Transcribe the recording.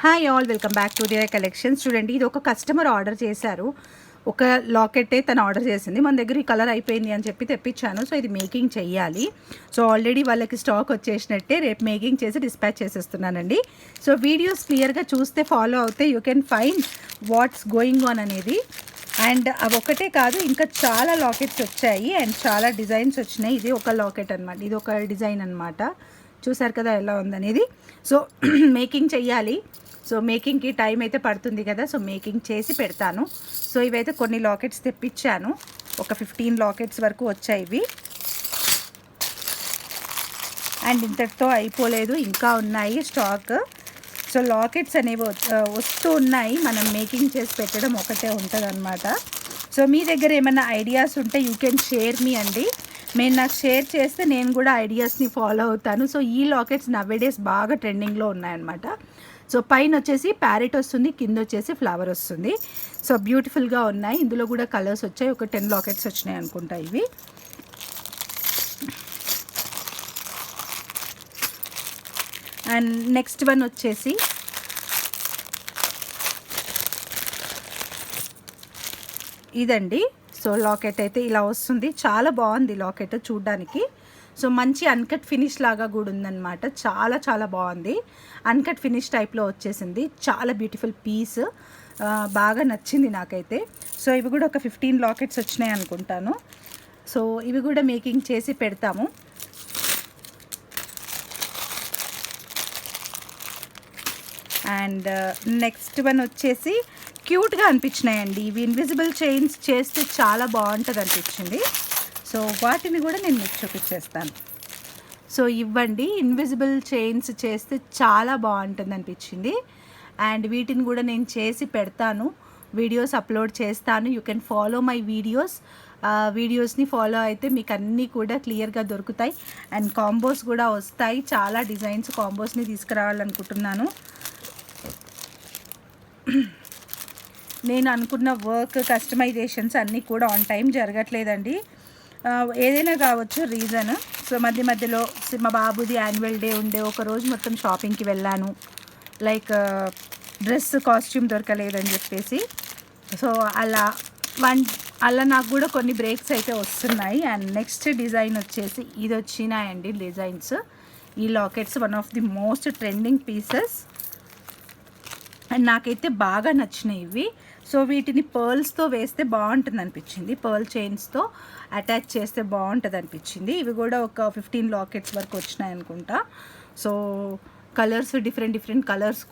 Hi all, welcome back to dear collections. చూడండి, ఇది ఒక కస్టమర్ ఆర్డర్ చేశారు. ఒక లాకెట్టే తను ఆర్డర్ చేసింది. మన దగ్గర ఈ కలర్ అయిపోయింది అని చెప్పి తెప్పించాను. సో ఇది మేకింగ్ చెయ్యాలి. సో ఆల్రెడీ వాళ్ళకి స్టాక్ వచ్చేసినట్టే రేపు మేకింగ్ చేసి డిస్పాచ్ చేసేస్తున్నానండి. సో వీడియోస్ క్లియర్గా చూస్తే ఫాలో అవుతే you can find what's going on అనేది. అండ్ అవి ఒకటే కాదు, ఇంకా చాలా లాకెట్స్ వచ్చాయి అండ్ చాలా డిజైన్స్ వచ్చినాయి. ఇది ఒక లాకెట్ అనమాట, ఇది ఒక డిజైన్ అనమాట. చూసారు కదా ఎలా ఉందనేది. సో మేకింగ్ చెయ్యాలి. సో మేకింగ్కి టైం అయితే పడుతుంది కదా, సో మేకింగ్ చేసి పెడతాను. సో ఇవైతే కొన్ని లాకెట్స్ తెప్పించాను, ఒక 15 లాకెట్స్ వరకు వచ్చాయి ఇవి. అండ్ ఇంతటితో అయిపోలేదు, ఇంకా ఉన్నాయి స్టాక్. సో లాకెట్స్ అనేవి వస్తూ ఉన్నాయి. మనం మేకింగ్ చేసి పెట్టడం ఒకటే ఉంటుంది అనమాట. సో మీ దగ్గర ఏమైనా ఐడియాస్ ఉంటే యూ కెన్ షేర్ మీ అండి. మీరు నాకు షేర్ చేస్తే నేను కూడా ఐడియాస్ని ఫాలో అవుతాను. సో ఈ లాకెట్స్ నవ్వేడేస్ బాగా ట్రెండింగ్లో ఉన్నాయన్నమాట. సో పైన వచ్చేసి ప్యారెట్ వస్తుంది, కింద వచ్చేసి ఫ్లవర్ వస్తుంది. సో బ్యూటిఫుల్గా ఉన్నాయి. ఇందులో కూడా కలర్స్ వచ్చాయి, ఒక 10 లాకెట్స్ వచ్చినాయి అనుకుంటా ఇవి. అండ్ నెక్స్ట్ వన్ వచ్చేసి ఇదండి. సో లాకెట్ అయితే ఇలా వస్తుంది, చాలా బాగుంది లాకెట్ చూడ్డానికి. సో మంచి అన్కట్ ఫినిష్ లాగా కూడా ఉందన్నమాట. చాలా చాలా బాగుంది, అన్కట్ ఫినిష్ టైప్లో వచ్చేసింది. చాలా బ్యూటిఫుల్ పీస్, బాగా నచ్చింది నాకైతే. సో ఇవి కూడా ఒక 15 లాకెట్స్ వచ్చినాయి అనుకుంటాను. సో ఇవి కూడా మేకింగ్ చేసి పెడతాము. అండ్ నెక్స్ట్ వన్ వచ్చేసి క్యూట్గా అనిపించినాయండి ఇవి. ఇన్విజిబుల్ చైన్స్ చేస్తే చాలా బాగుంటుంది అనిపించింది. సో వాటిని కూడా నేను మీకు చూపించేస్తాను. సో ఇవ్వండి, ఇన్విజిబుల్ చైన్స్ చేస్తే చాలా బాగుంటుంది అనిపించింది. అండ్ వీటిని కూడా నేను చేసి పెడతాను, వీడియోస్ అప్లోడ్ చేస్తాను. You can follow my videos. వీడియోస్ని ఫాలో అయితే మీకు అన్నీ కూడా క్లియర్గా దొరుకుతాయి. అండ్ కాంబోస్ కూడా వస్తాయి, చాలా డిజైన్స్ కాంబోస్ని తీసుకురావాలనుకుంటున్నాను. నేను అనుకున్న వర్క్ కస్టమైజేషన్స్ అన్నీ కూడా ఆన్ టైం జరగట్లేదండి. ఏదైనా కావచ్చు రీజన్. సో మధ్యలో మా బాబుది యాన్యువల్ డే ఉండే, ఒకరోజు మొత్తం షాపింగ్కి వెళ్ళాను. లైక్ డ్రెస్ కాస్ట్యూమ్ దొరకలేదని చెప్పేసి. సో అలా నాకు కూడా కొన్ని బ్రేక్స్ అయితే వస్తున్నాయి. అండ్ నెక్స్ట్ డిజైన్ వచ్చేసి ఇది వచ్చినాయండి డిజైన్స్. ఈ lockets one of the most trending pieces and నాకైతే బాగా నచ్చినాయి ఇవి. సో వీటిని పర్ల్స్తో వేస్తే బాగుంటుంది అనిపించింది, పర్ల్ చైన్స్తో అటాచ్ చేస్తే బాగుంటుంది అనిపించింది. ఇవి కూడా ఒక 15 లాకెట్స్ వరకు వచ్చినాయి అనుకుంటా. So colours different colours